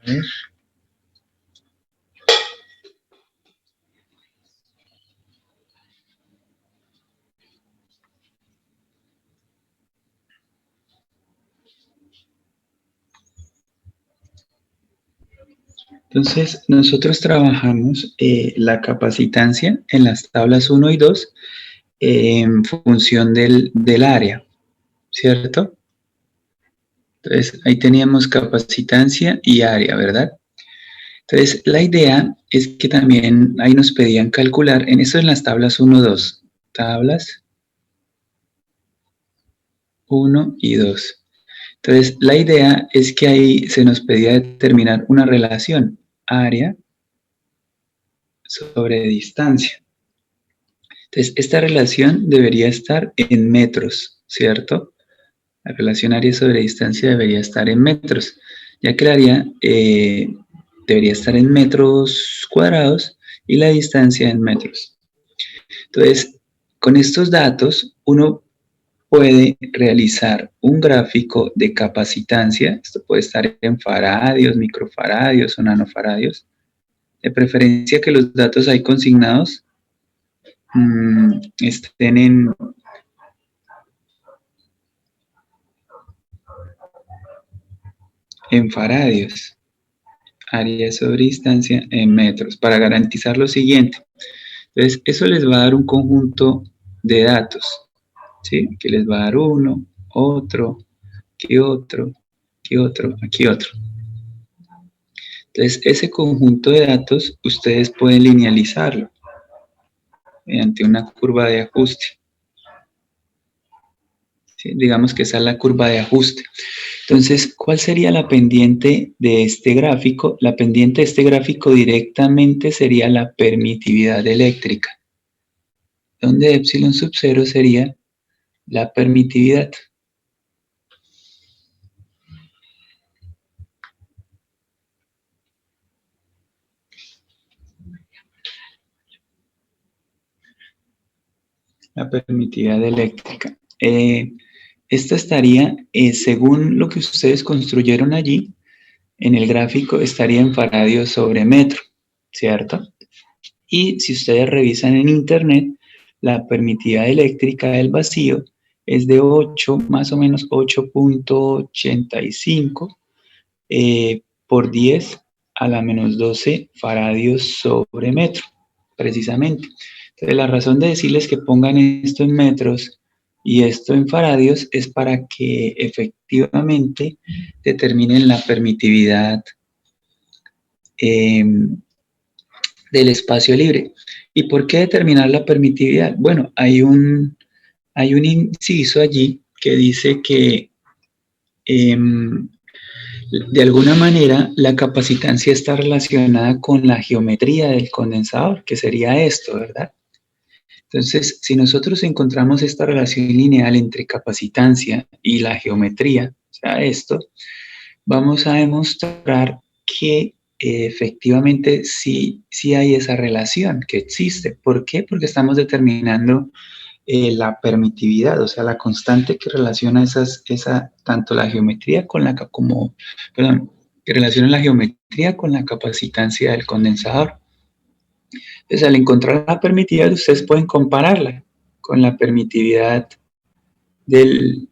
ver. Entonces, nosotros trabajamos la capacitancia en las tablas 1 y 2 en función del área, ¿cierto? Entonces, ahí teníamos capacitancia y área, ¿verdad? Entonces, la idea es que también ahí nos pedían calcular, en eso en las tablas 1, 2, tablas 1 y 2. Entonces, la idea es que ahí se nos pedía determinar una relación área sobre distancia. Entonces, esta relación debería estar en metros, ¿cierto? La relación área sobre distancia debería estar en metros, ya que el área debería estar en metros cuadrados y la distancia en metros. Entonces, con estos datos, uno puede realizar un gráfico de capacitancia. Esto puede estar en faradios, microfaradios o nanofaradios. De preferencia que los datos ahí consignados estén en faradios. Área sobre distancia en metros, para garantizar lo siguiente. Entonces, eso les va a dar un conjunto de datos, ¿sí? Que les va a dar uno, otro, aquí otro, aquí otro, aquí otro. Entonces, ese conjunto de datos ustedes pueden linealizarlo mediante una curva de ajuste. ¿Sí? Digamos que esa es la curva de ajuste. Entonces, ¿cuál sería la pendiente de este gráfico? La pendiente de este gráfico directamente sería la permitividad eléctrica, donde epsilon sub 0 sería la permitividad. La permitividad eléctrica. Esta estaría, según lo que ustedes construyeron allí, en el gráfico estaría en faradios sobre metro, ¿cierto? Y si ustedes revisan en internet, la permitividad eléctrica del vacío es de 8, más o menos 8.85 por 10 a la menos 12 faradios sobre metro, precisamente. Entonces, la razón de decirles que pongan esto en metros y esto en faradios es para que efectivamente determinen la permitividad del espacio libre. ¿Y por qué determinar la permitividad? Bueno, hay un inciso allí que dice que de alguna manera la capacitancia está relacionada con la geometría del condensador, que sería esto, ¿verdad? Entonces, si nosotros encontramos esta relación lineal entre capacitancia y la geometría, o sea, esto, vamos a demostrar que efectivamente sí hay esa relación que existe. ¿Por qué? Porque estamos determinando la permitividad, o sea, la constante que relaciona tanto la geometría con que relaciona la geometría con la capacitancia del condensador. Entonces, al encontrar la permitividad, ustedes pueden compararla con la permitividad del,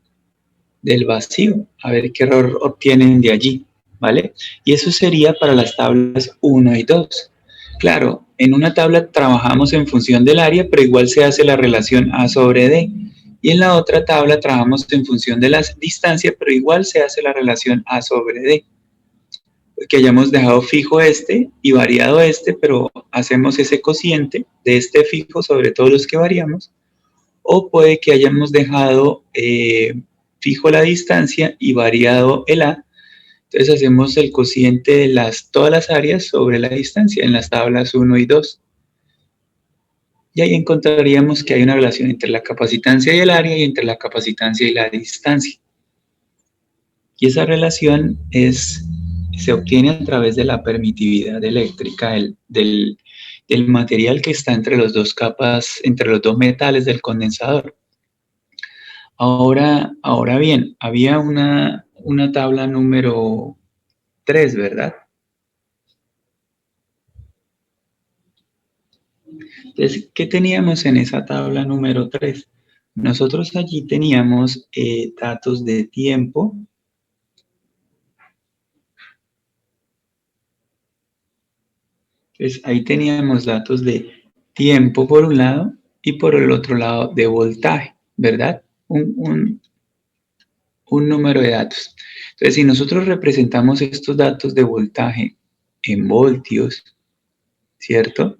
del vacío, a ver qué error obtienen de allí, ¿vale? Y eso sería para las tablas 1 y 2. Claro, en una tabla trabajamos en función del área, pero igual se hace la relación A sobre D. Y en la otra tabla trabajamos en función de la distancia, pero igual se hace la relación A sobre D. Que hayamos dejado fijo este y variado este, pero hacemos ese cociente de este fijo sobre todos los que variamos. O puede que hayamos dejado fijo la distancia y variado el A. Entonces hacemos el cociente de todas las áreas sobre la distancia en las tablas 1 y 2. Y ahí encontraríamos que hay una relación entre la capacitancia y el área y entre la capacitancia y la distancia. Y esa relación se obtiene a través de la permitividad eléctrica del material que está entre las dos capas, entre los dos metales del condensador. Ahora bien, había una tabla número 3, ¿verdad? Entonces, ¿qué teníamos en esa tabla número 3? Nosotros allí teníamos datos de tiempo. Entonces, ahí teníamos datos de tiempo por un lado y por el otro lado de voltaje, ¿verdad? Un número de datos. Entonces, si nosotros representamos estos datos de voltaje en voltios, ¿cierto?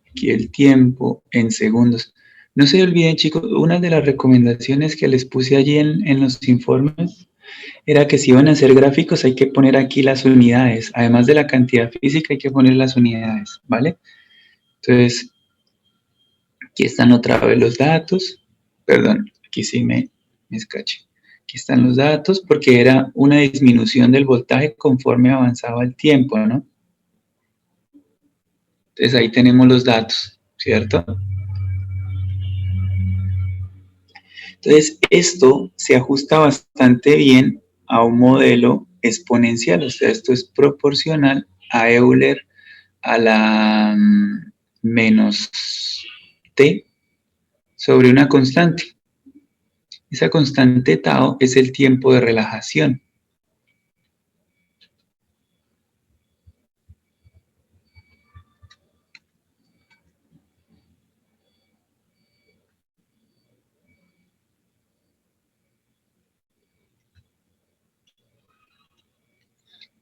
Aquí el tiempo en segundos. No se olviden, chicos, una de las recomendaciones que les puse allí en los informes era que si van a hacer gráficos hay que poner aquí las unidades. Además de la cantidad física hay que poner las unidades, ¿vale? Entonces, aquí están otra vez los datos. Perdón, aquí sí me escaché. Aquí están los datos porque era una disminución del voltaje conforme avanzaba el tiempo, ¿no? Entonces ahí tenemos los datos, ¿cierto? Entonces esto se ajusta bastante bien a un modelo exponencial, o sea, esto es proporcional a Euler a la menos t sobre una constante. Esa constante tau es el tiempo de relajación.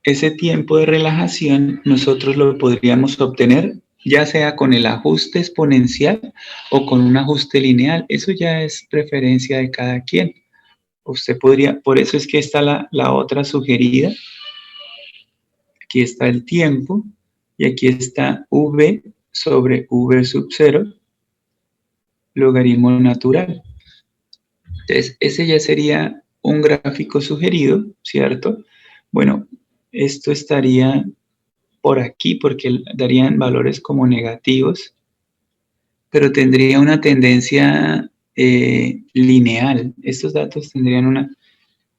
Ese tiempo de relajación nosotros lo podríamos obtener ya sea con el ajuste exponencial o con un ajuste lineal. Eso ya es preferencia de cada quien. Usted podría, por eso es que está la otra sugerida. Aquí está el tiempo y aquí está v sobre v sub 0, logaritmo natural. Entonces, ese ya sería un gráfico sugerido, ¿cierto? Bueno, esto estaría por aquí porque darían valores como negativos, pero tendría una tendencia lineal. Estos datos tendrían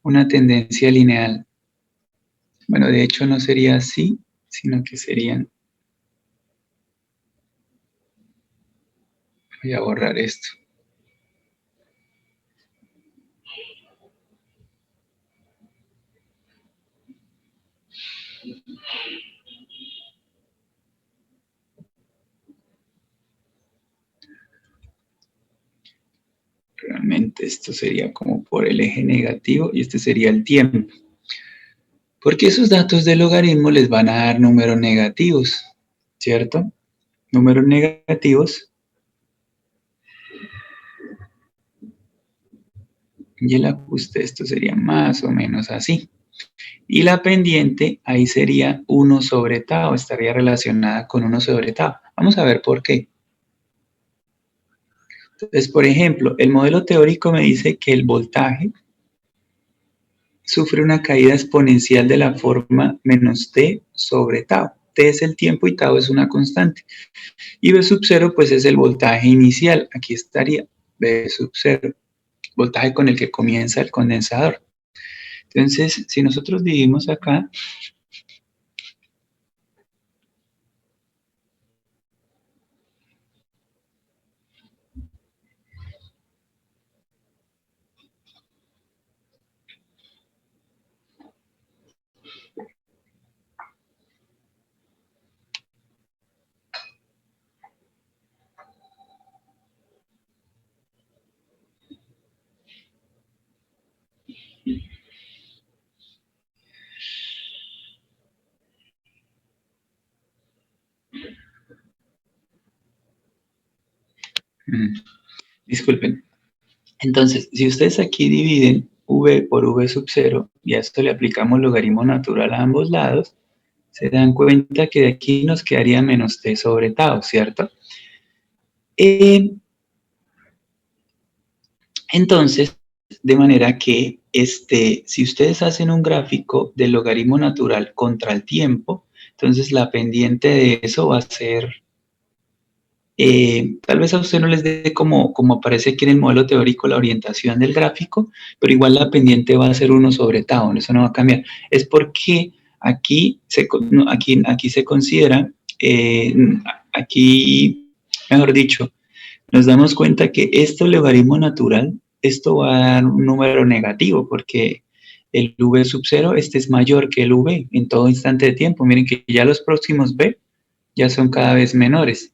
una tendencia lineal. Bueno, de hecho no sería así, sino que serían... Voy a borrar esto. Realmente esto sería como por el eje negativo y este sería el tiempo. Porque esos datos de logaritmo les van a dar números negativos, ¿cierto? Números negativos. Y el ajuste, esto sería más o menos así. Y la pendiente, ahí sería 1 sobre tau, estaría relacionada con 1 sobre tau. Vamos a ver por qué. Entonces, por ejemplo, el modelo teórico me dice que el voltaje sufre una caída exponencial de la forma menos t sobre tau. T es el tiempo y tau es una constante. Y V sub 0 pues es el voltaje inicial. Aquí estaría V sub 0, voltaje con el que comienza el condensador. Entonces, si nosotros dividimos acá, disculpen. Entonces, si ustedes aquí dividen V por V sub 0 y a esto le aplicamos logaritmo natural a ambos lados, se dan cuenta que de aquí nos quedaría menos t sobre tau, ¿cierto? Entonces, de manera que si ustedes hacen un gráfico del logaritmo natural contra el tiempo, entonces la pendiente de eso va a ser, tal vez a usted no les dé como aparece aquí en el modelo teórico la orientación del gráfico, pero igual la pendiente va a ser 1 sobre tau, eso no va a cambiar. Es porque Aquí aquí se considera, aquí, mejor dicho, nos damos cuenta que este logaritmo natural, esto va a dar un número negativo porque el v sub 0, este es mayor que el v en todo instante de tiempo. Miren que ya los próximos v ya son cada vez menores,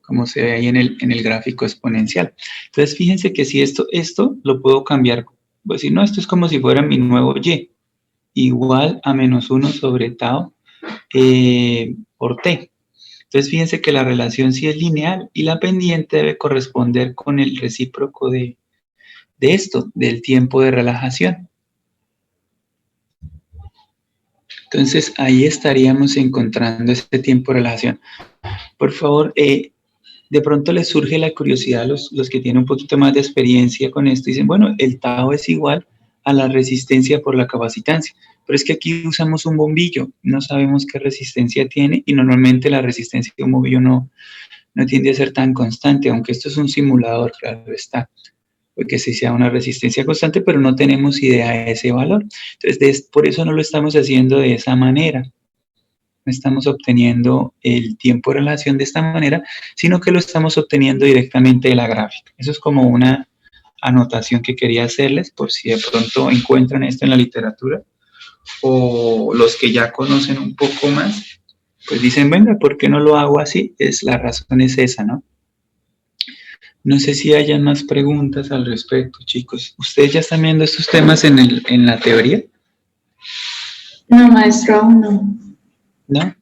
como se ve ahí en el gráfico exponencial. Entonces, fíjense que si esto lo puedo cambiar, pues si no, esto es como si fuera mi nuevo y, igual a menos 1 sobre tau por t. Entonces, fíjense que la relación sí es lineal y la pendiente debe corresponder con el recíproco de esto, del tiempo de relajación. Entonces, ahí estaríamos encontrando este tiempo de relajación. Por favor, de pronto les surge la curiosidad a los que tienen un poquito más de experiencia con esto. Dicen, bueno, el tau es igual a la resistencia por la capacitancia. Pero es que aquí usamos un bombillo, no sabemos qué resistencia tiene y normalmente la resistencia de un bombillo no tiende a ser tan constante, aunque esto es un simulador, claro está, porque sí sea una resistencia constante, pero no tenemos idea de ese valor. Entonces, por eso no lo estamos haciendo de esa manera. No estamos obteniendo el tiempo de relación de esta manera, sino que lo estamos obteniendo directamente de la gráfica. Eso es como una anotación que quería hacerles por si de pronto encuentran esto en la literatura o los que ya conocen un poco más, pues dicen, venga, ¿por qué no lo hago así? La razón es esa, ¿no? No sé si hayan más preguntas al respecto, chicos. ¿Ustedes ya están viendo estos temas en la teoría? No, maestro, aún no. ¿No?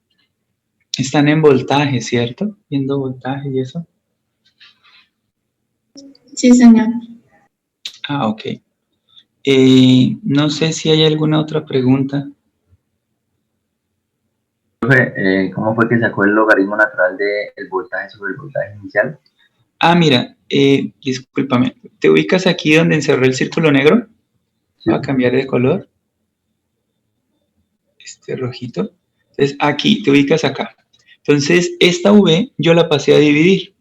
Están en voltaje, ¿cierto? Viendo voltaje y eso. Sí, señor. Ah, ok. No sé si hay alguna otra pregunta. ¿Cómo fue que sacó el logaritmo natural del voltaje sobre el voltaje inicial? Ah, mira, discúlpame. ¿Te ubicas aquí donde encerré el círculo negro? Sí. Voy a cambiar de color. Este rojito. Entonces, aquí, te ubicas acá. Entonces, esta V yo la pasé a dividir.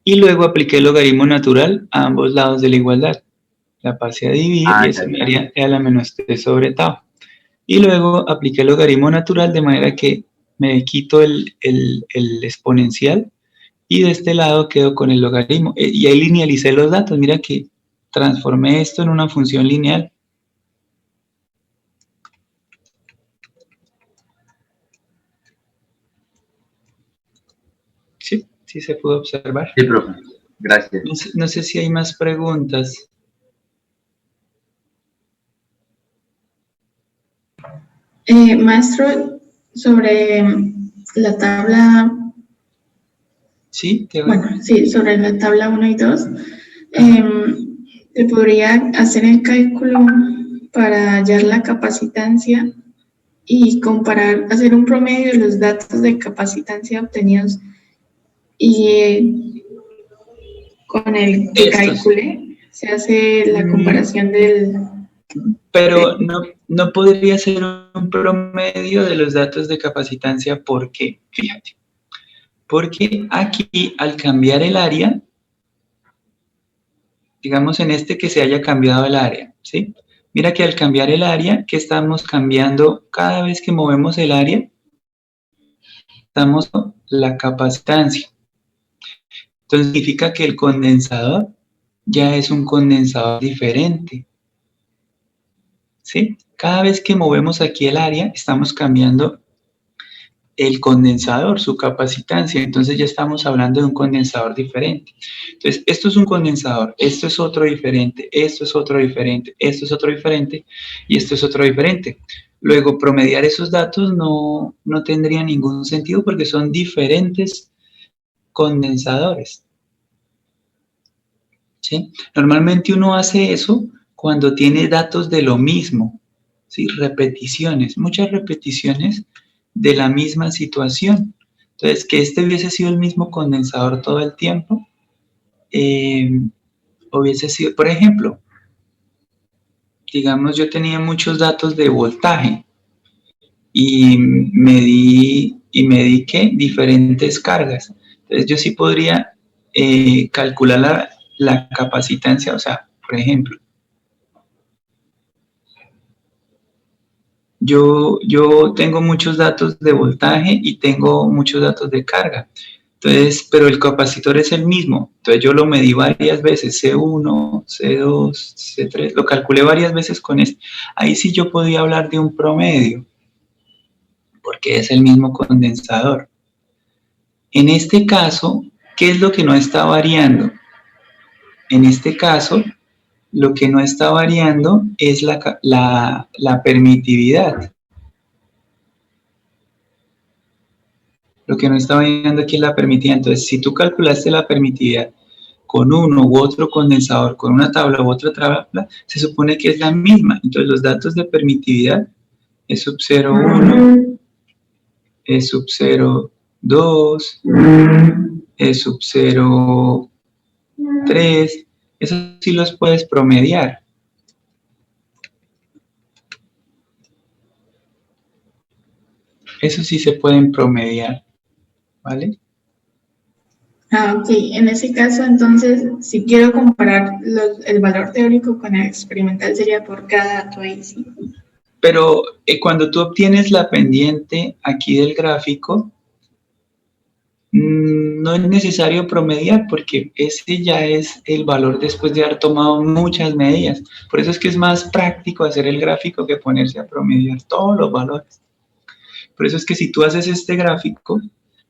Y luego apliqué el logaritmo natural a ambos lados de la igualdad. La pasé a dividir y eso me haría E a la menos t sobre tau. Y luego apliqué el logaritmo natural de manera que me quito el exponencial y de este lado quedo con el logaritmo. Y ahí linealicé los datos. Mira que transformé esto en una función lineal. Sí, sí se pudo observar. Sí, profe. Gracias. No sé si hay más preguntas. Maestro, sobre la tabla... Sí, bueno, sí, sobre la tabla 1 y 2, ¿se podría hacer el cálculo para hallar la capacitancia y comparar, hacer un promedio de los datos de capacitancia obtenidos y con el que calcule se hace la comparación del... Pero no podría ser un promedio de los datos de capacitancia porque, fíjate, porque aquí al cambiar el área, digamos en este que se haya cambiado el área, ¿sí? Mira que al cambiar el área, ¿qué estamos cambiando? Cada vez que movemos el área, estamos la capacitancia. Entonces significa que el condensador ya es un condensador diferente, ¿sí? Cada vez que movemos aquí el área, estamos cambiando el condensador, su capacitancia. Entonces ya estamos hablando de un condensador diferente. Entonces, esto es un condensador, esto es otro diferente, esto es otro diferente, esto es otro diferente y esto es otro diferente. Luego, promediar esos datos no tendría ningún sentido porque son diferentes condensadores. ¿Sí? Normalmente uno hace eso cuando tiene datos de lo mismo, ¿sí? Repeticiones, muchas repeticiones de la misma situación. Entonces, que este hubiese sido el mismo condensador todo el tiempo, hubiese sido, por ejemplo, digamos, yo tenía muchos datos de voltaje y medí ¿qué? Diferentes cargas. Entonces, yo sí podría calcular la capacitancia, o sea, por ejemplo, yo tengo muchos datos de voltaje y tengo muchos datos de carga. Entonces, pero el capacitor es el mismo. Entonces yo lo medí varias veces, C1, C2, C3, lo calculé varias veces con este. Ahí sí yo podía hablar de un promedio, porque es el mismo condensador. En este caso, ¿qué es lo que no está variando? En este caso, lo que no está variando es la permitividad. Lo que no está variando aquí es la permitividad. Entonces, si tú calculaste la permitividad con uno u otro condensador, con una tabla u otra tabla, se supone que es la misma. Entonces, los datos de permitividad es sub 0,1, es sub 0,2, es sub 0,3. Esos sí los puedes promediar. Eso sí se pueden promediar, ¿vale? Ok. En ese caso, entonces, si quiero comparar el valor teórico con el experimental, sería por cada dato ahí, ¿sí? Pero cuando tú obtienes la pendiente aquí del gráfico, no es necesario promediar porque ese ya es el valor después de haber tomado muchas medidas. Por eso es que es más práctico hacer el gráfico que ponerse a promediar todos los valores. Por eso es que si tú haces este gráfico,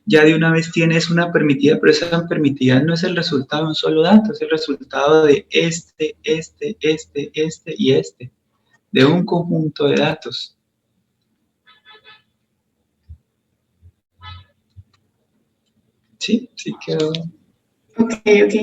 ya de una vez tienes una permitida, pero esa permitida no es el resultado de un solo dato, es el resultado de este y este, de un conjunto de datos. Sí, sí quedó. Ok, ok.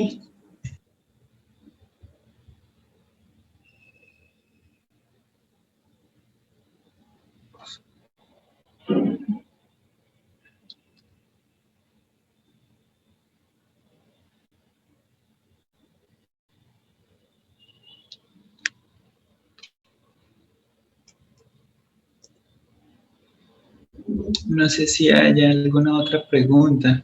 No sé si hay alguna otra pregunta.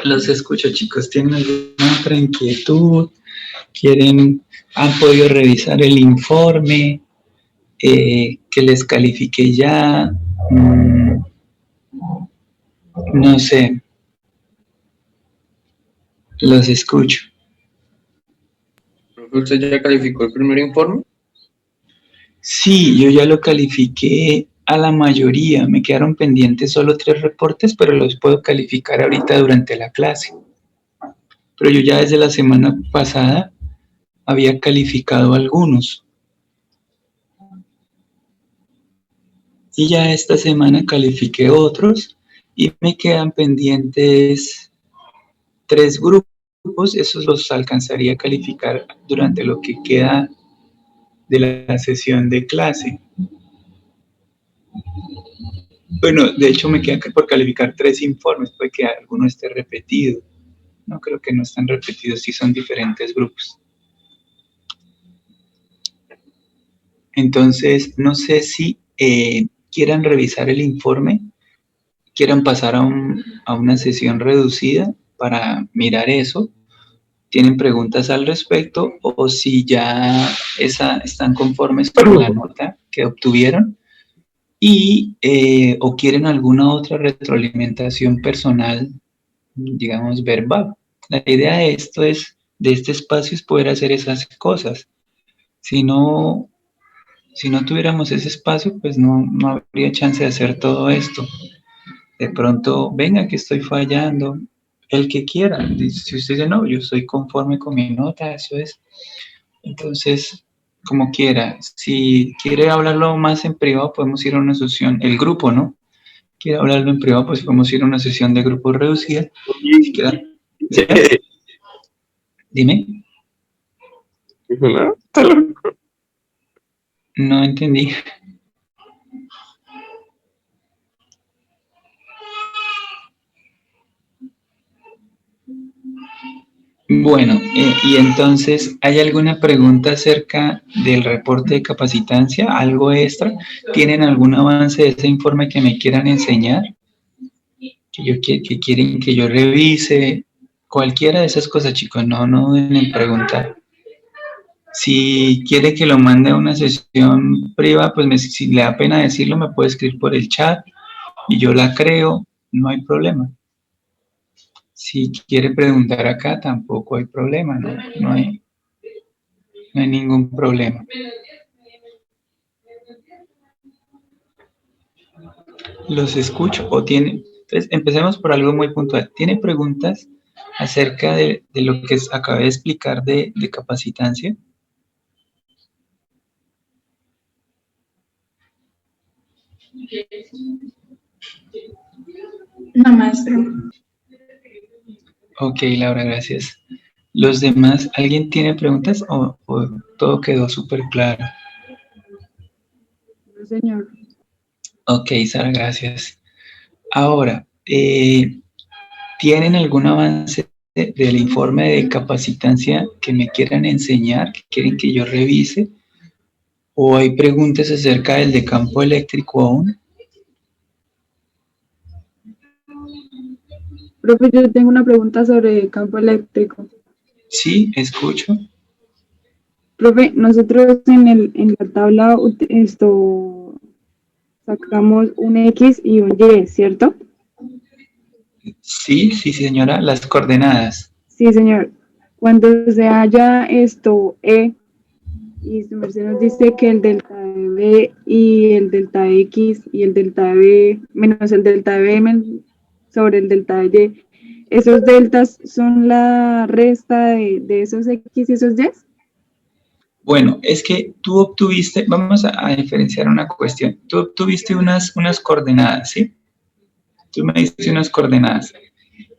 Los escucho, chicos. ¿Tienen alguna otra inquietud? ¿Han podido revisar el informe? ¿Que les califique ya? No sé. Los escucho. ¿Usted ya calificó el primer informe? Sí, yo ya lo califiqué a la mayoría. Me quedaron pendientes solo 3 reportes, pero los puedo calificar ahorita durante la clase. Pero yo ya desde la semana pasada había calificado algunos. Y ya esta semana califiqué otros y me quedan pendientes 3 grupos. Esos los alcanzaría a calificar durante lo que queda de la sesión de clase. Bueno, de hecho me quedan por calificar 3 informes, puede que alguno esté repetido. No creo que no están repetidos, sí son diferentes grupos. Entonces, no sé si quieran revisar el informe, quieran pasar a una sesión reducida para mirar eso, tienen preguntas al respecto o si ya están conformes con la nota que obtuvieron y o quieren alguna otra retroalimentación personal, digamos, verbal. La idea de este espacio es poder hacer esas cosas. Si no tuviéramos ese espacio, pues no habría chance de hacer todo esto. De pronto, venga que estoy fallando, el que quiera. Si usted dice, no, yo estoy conforme con mi nota, eso es. Entonces, como quiera. Si quiere hablarlo más en privado, podemos ir a una sesión, el grupo, ¿no? Quiere hablarlo en privado, pues podemos ir a una sesión de grupo reducida. Si quiere, dime. No, está loco. No entendí. Bueno, y entonces, ¿hay alguna pregunta acerca del reporte de capacitancia? ¿Algo extra? ¿Tienen algún avance de ese informe que me quieran enseñar? ¿Que quieren que yo revise? Cualquiera de esas cosas, chicos, no duden en preguntar. Si quiere que lo mande a una sesión privada, pues si le da pena decirlo, me puede escribir por el chat y yo la creo, no hay problema. Si quiere preguntar acá, tampoco hay problema, no hay ningún problema. Los escucho o tiene. Entonces, empecemos por algo muy puntual. ¿Tiene preguntas acerca de lo que acabé de explicar de capacitancia? No, maestro. Ok, Laura, gracias. ¿Los demás, alguien tiene preguntas o todo quedó súper claro? No, señor. Ok, Sara, gracias. Ahora, ¿tienen algún avance del informe de capacitancia que me quieran enseñar, que quieren que yo revise? ¿O hay preguntas acerca del de campo eléctrico aún? Profe, yo tengo una pregunta sobre campo eléctrico. Sí, escucho. Profe, nosotros en la tabla sacamos un X y un Y, ¿cierto? Sí, señora, las coordenadas. Sí, señor. Cuando se halla E, y su merced nos dice que el delta de B y el delta de X y el delta de B menos el delta de B sobre el delta de Y, ¿esos deltas son la resta de esos X y esos Y? Bueno, es que tú obtuviste, vamos a diferenciar una cuestión. Tú obtuviste unas coordenadas, ¿sí? Tú me diste unas coordenadas.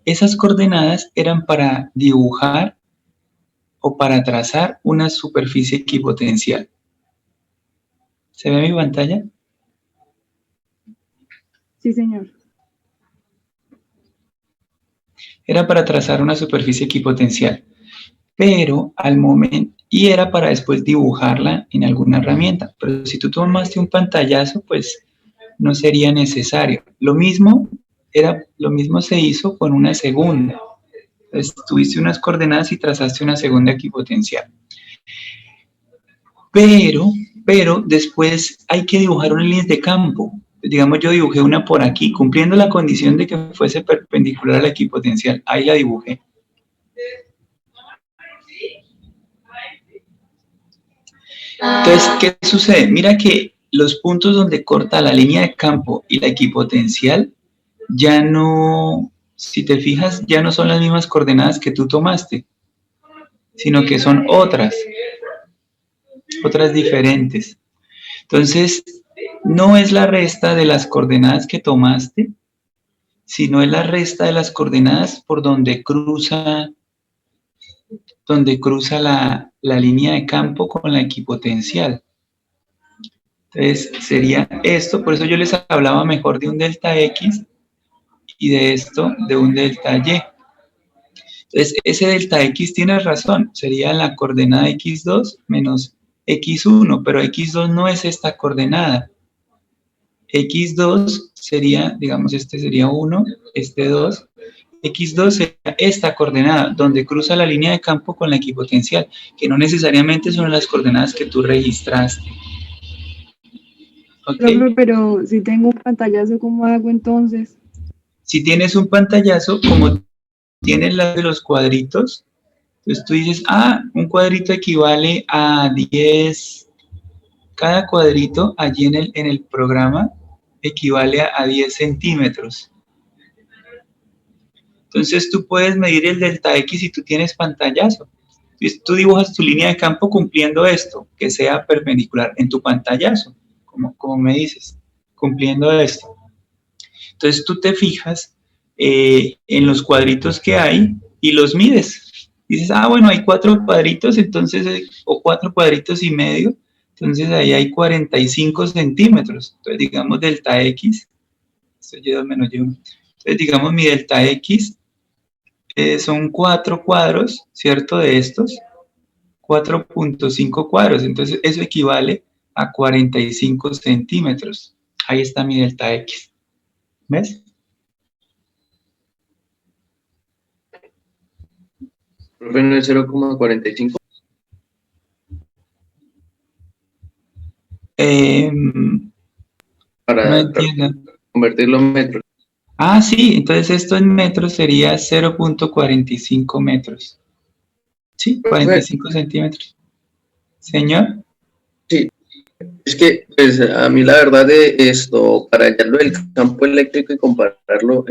Esas coordenadas eran para dibujar o para trazar una superficie equipotencial. ¿Se ve mi pantalla? Sí, señor. Era para trazar una superficie equipotencial, pero al momento, y era para después dibujarla en alguna herramienta, pero si tú tomaste un pantallazo, pues no sería necesario. Lo mismo se hizo con una segunda. Entonces, tuviste unas coordenadas y trazaste una segunda equipotencial. Pero después hay que dibujar unas líneas de campo. Digamos, yo dibujé una por aquí, cumpliendo la condición de que fuese perpendicular a la equipotencial. Ahí la dibujé. Entonces, ¿qué sucede? Mira que los puntos donde corta la línea de campo y la equipotencial ya no, si te fijas, ya no son las mismas coordenadas que tú tomaste, sino que son otras diferentes. Entonces, no es la resta de las coordenadas que tomaste, sino es la resta de las coordenadas por donde cruza la línea de campo con la equipotencial. Entonces, sería esto, por eso yo les hablaba mejor de un delta X y de esto, de un delta Y. Entonces, ese delta X tiene razón, sería la coordenada X2 menos X1, pero X2 no es esta coordenada. X2 sería, digamos, este sería 1, este 2. X2 sería esta coordenada, donde cruza la línea de campo con la equipotencial, que no necesariamente son las coordenadas que tú registraste. ¿Okay? Profe, pero si tengo un pantallazo, ¿cómo hago entonces? Si tienes un pantallazo, como tienes la de los cuadritos, entonces tú dices, un cuadrito equivale a 10, cada cuadrito allí en el programa equivale a 10 centímetros. Entonces tú puedes medir el delta X si tú tienes pantallazo. Tú dibujas tu línea de campo cumpliendo esto, que sea perpendicular en tu pantallazo, como me dices, cumpliendo esto. Entonces tú te fijas en los cuadritos que hay y los mides. Dices, bueno, hay 4 cuadritos, entonces, o 4 cuadritos y medio, entonces ahí hay 45 centímetros. Entonces digamos delta X, esto lleva menos yo. Entonces digamos mi delta X son 4 cuadros, ¿cierto? De estos, 4.5 cuadros, entonces eso equivale a 45 centímetros. Ahí está mi delta X. ¿Ves? Profe, no es 0,45 No para entiendo. convertirlo en metros. Sí, entonces esto en metros sería 0.45 metros. Sí, 45 centímetros. Señor. Sí, es que pues, a mí la verdad de esto, para hallarlo del campo eléctrico y compararlo,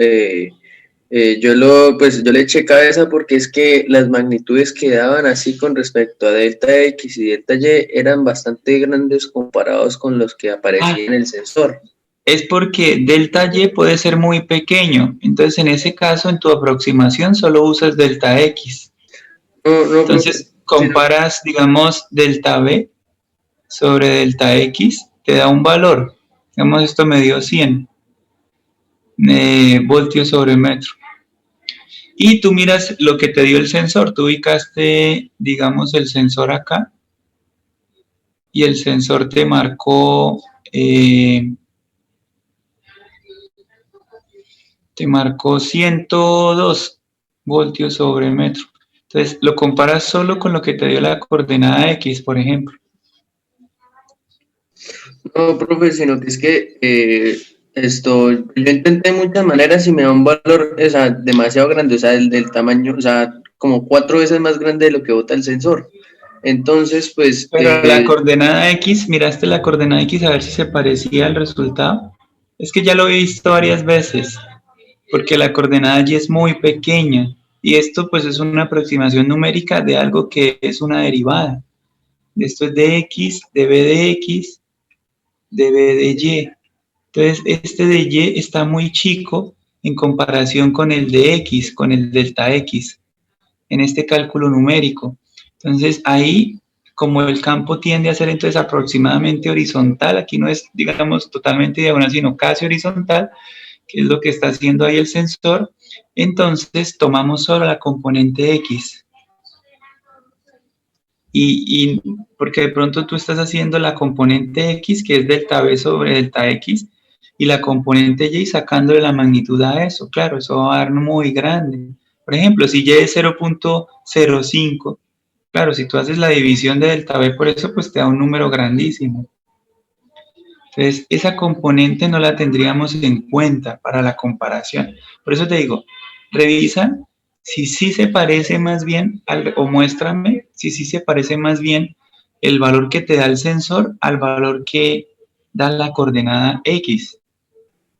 yo le eché cabeza porque es que las magnitudes que daban así con respecto a delta X y delta Y eran bastante grandes comparados con los que aparecían en el sensor. Es porque delta Y puede ser muy pequeño, entonces en ese caso en tu aproximación solo usas delta X. Entonces comparas, digamos, delta B sobre delta X, te da un valor. Digamos, esto me dio 100 voltios sobre metro. Y tú miras lo que te dio el sensor. Tú ubicaste, digamos, el sensor acá. Y el sensor te marcó 102 voltios sobre metro. Entonces, lo comparas solo con lo que te dio la coordenada X, por ejemplo. No, profe, sino que es que yo intenté de muchas maneras y me da un valor, o sea, demasiado grande, o sea, del tamaño, o sea, como 4 veces más grande de lo que bota el sensor. Entonces, pues... Pero la coordenada X, miraste la coordenada X a ver si se parecía al resultado. Es que ya lo he visto varias veces, porque la coordenada Y es muy pequeña. Y esto pues es una aproximación numérica de algo que es una derivada. Esto es de X, de B de X, de B de Y. Entonces, este de Y está muy chico en comparación con el de X, con el delta X, en este cálculo numérico. Entonces, ahí, como el campo tiende a ser entonces aproximadamente horizontal, aquí no es, digamos, totalmente diagonal, sino casi horizontal, que es lo que está haciendo ahí el sensor, entonces tomamos solo la componente X. Y porque de pronto tú estás haciendo la componente X, que es delta B sobre delta X, y la componente Y sacándole la magnitud a eso. Claro, eso va a dar muy grande. Por ejemplo, si Y es 0.05, claro, si tú haces la división de delta B por eso, pues te da un número grandísimo. Entonces, esa componente no la tendríamos en cuenta para la comparación. Por eso te digo, revisa si sí se parece más bien, o muéstrame si sí se parece más bien el valor que te da el sensor al valor que da la coordenada X.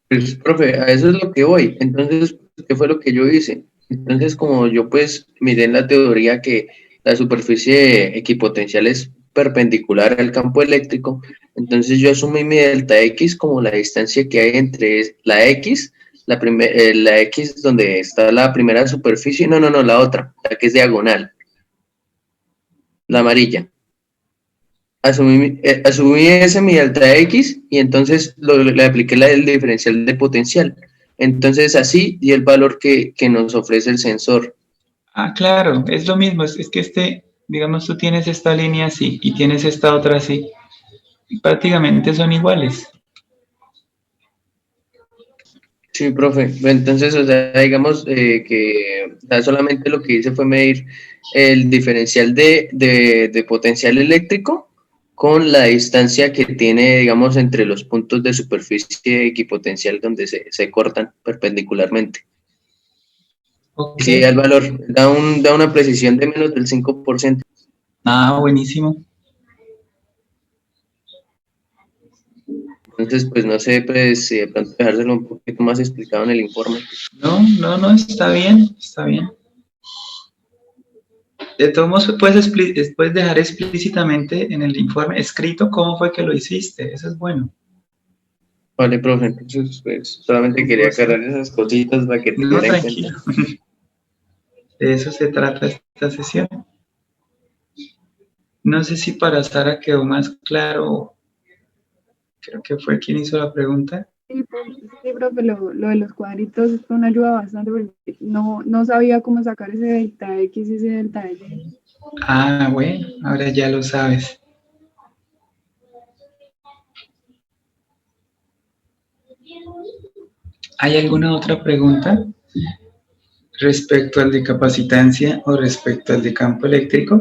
Pues, profe, a eso es lo que voy. Entonces, ¿qué fue lo que yo hice? Entonces, como yo pues miré en la teoría que la superficie equipotencial es perpendicular al campo eléctrico, entonces yo asumí mi delta X como la distancia que hay entre la X, la X donde está la primera superficie, no, la otra, la que es diagonal, la amarilla. Asumí ese mi delta X y entonces le apliqué el diferencial de potencial. Entonces así di el valor que nos ofrece el sensor. Claro, es lo mismo, es que digamos, tú tienes esta línea así y tienes esta otra así, y prácticamente son iguales. Sí, profe. Entonces, o sea, digamos que solamente lo que hice fue medir el diferencial de potencial eléctrico con la distancia que tiene, digamos, entre los puntos de superficie equipotencial donde se cortan perpendicularmente. Okay. Sí, el valor da una precisión de menos del 5%. Buenísimo. Entonces, pues no sé, pues si de pronto dejárselo un poquito más explicado en el informe. No, está bien, está bien. De todos modos, puedes dejar explícitamente en el informe escrito cómo fue que lo hiciste. Eso es bueno. Vale, profe, entonces pues solamente quería aclarar esas cositas para que No, tuviera en tranquilo. cuenta. De eso se trata esta sesión. No sé si para Sara quedó más claro. Creo que fue quien hizo la pregunta. Sí, profe, lo de los cuadritos fue una ayuda bastante porque no sabía cómo sacar ese delta X y ese delta Y. Ah, bueno, ahora ya lo sabes. ¿Hay alguna otra pregunta respecto al de capacitancia o respecto al de campo eléctrico?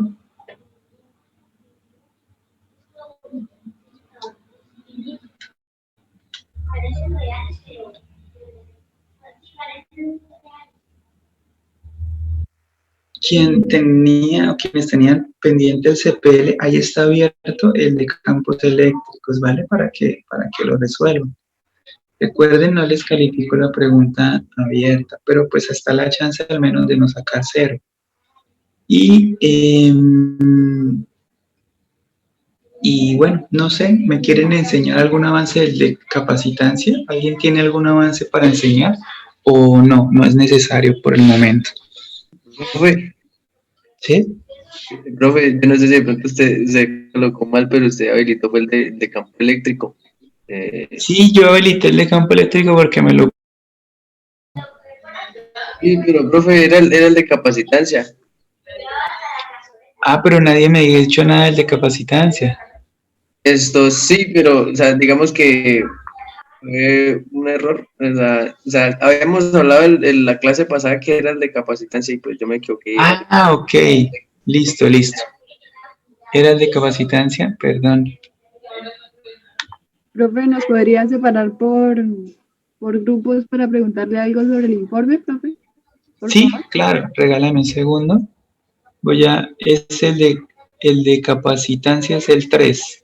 Quienes tenían pendiente el CPL, ahí está abierto el de campos eléctricos, ¿vale? Para que lo resuelvan. Recuerden, no les califico la pregunta abierta, pero pues está la chance al menos de no sacar cero. Y bueno, no sé, ¿me quieren enseñar algún avance del de capacitancia? ¿Alguien tiene algún avance para enseñar? ¿O no? No es necesario por el momento. Profe, ¿Sí? profe, yo no sé si de pronto usted se colocó mal, pero usted habilitó fue el de campo eléctrico. Sí, yo habilité el de campo eléctrico porque me lo... Sí, pero profe, era el de capacitancia. Ah, pero nadie me había dicho nada del de capacitancia. Esto sí, pero, o sea, digamos que fue un error. O sea, habíamos hablado en la clase pasada que era el de capacitancia y pues yo me equivoqué. Era el Ah, ok. Listo, listo. ¿Era el de capacitancia? Perdón. Profe, ¿nos podría separar por grupos para preguntarle algo sobre el informe, profe? Por Sí, favor. claro, regálame un segundo. Es el de capacitancia, es el 3.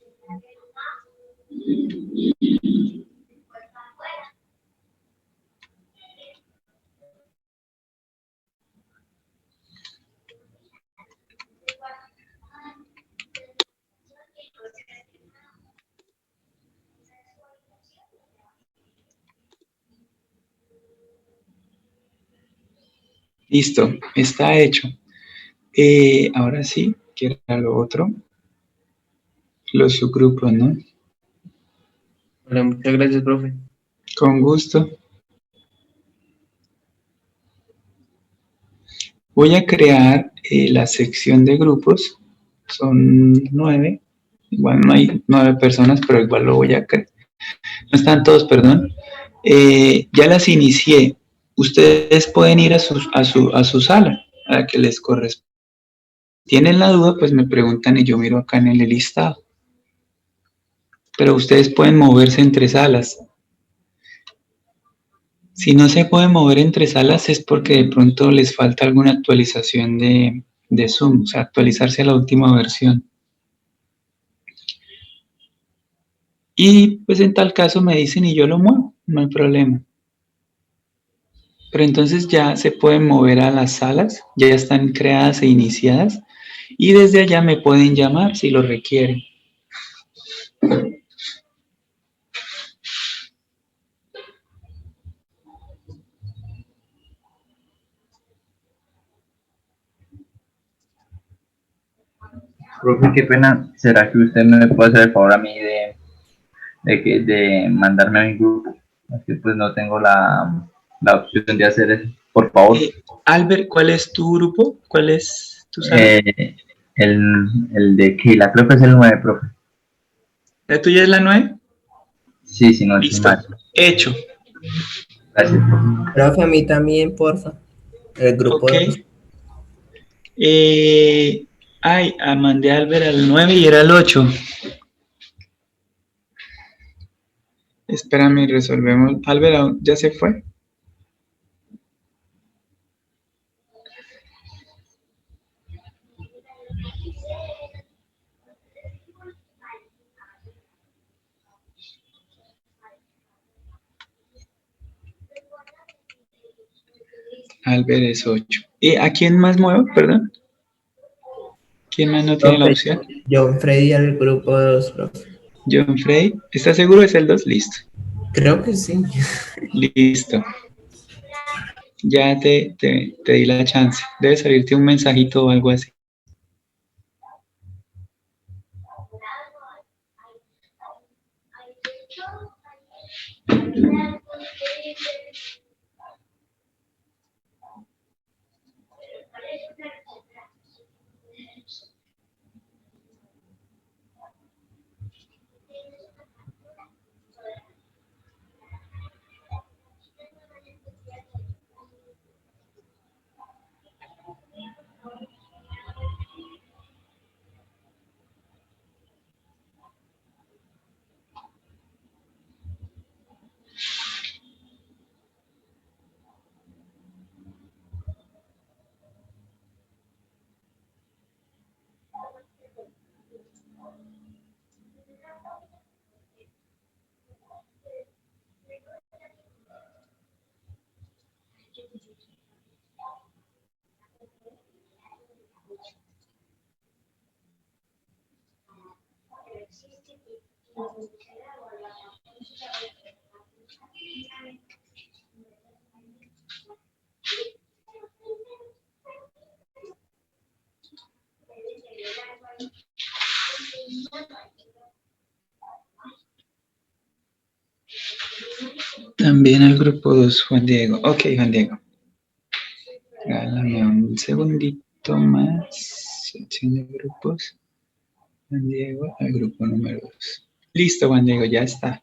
Listo, está hecho. Ahora sí, que era lo otro, los subgrupos, ¿no? Bueno, muchas gracias, profe. Con gusto. Voy a crear la sección de grupos. Son 9. Igual no hay 9 personas, pero igual lo voy a crear. No están todos, perdón. Ya las inicié. Ustedes pueden ir a su sala a que les corresponda. Tienen la duda, pues me preguntan y yo miro acá en el listado. Pero ustedes pueden moverse entre salas. Si no se pueden mover entre salas es porque de pronto les falta alguna actualización de Zoom, o sea, actualizarse a la última versión. Y pues en tal caso me dicen y yo lo muevo, no hay problema. Pero entonces ya se pueden mover a las salas, ya están creadas e iniciadas y desde allá me pueden llamar si lo requieren. Profe, qué pena. ¿Será que usted me puede hacer el favor a mí de mandarme a mi grupo? Es que pues no tengo la opción de hacer eso. Por favor. Albert, ¿cuál es tu grupo? ¿Cuál es tu sala? El, el de Keila, creo que es el 9, profe. ¿La tuya es la 9? Sí, sí, no estoy Listo, mal. hecho. Gracias, profe. Profe, a mí también, porfa. El grupo Ok. 2. Mandé a Albert al 9 y era el 8. Espérame, resolvemos. Albert, ¿ya se fue? Albert es 8. ¿Y a quién más muevo? Perdón. ¿Quién más no tiene la Profe, opción? John Freddy al grupo 2, profe. John Frey. ¿Estás seguro? ¿Es el 2? Listo. Creo que sí. Listo. Ya te di la chance. Debe salirte un mensajito o algo así. También al grupo 2, Juan Diego. Ok, Juan Diego. Regálame un segundito más. Sección de grupos. Juan Diego al grupo número 2. Listo, Juan Diego, ya está.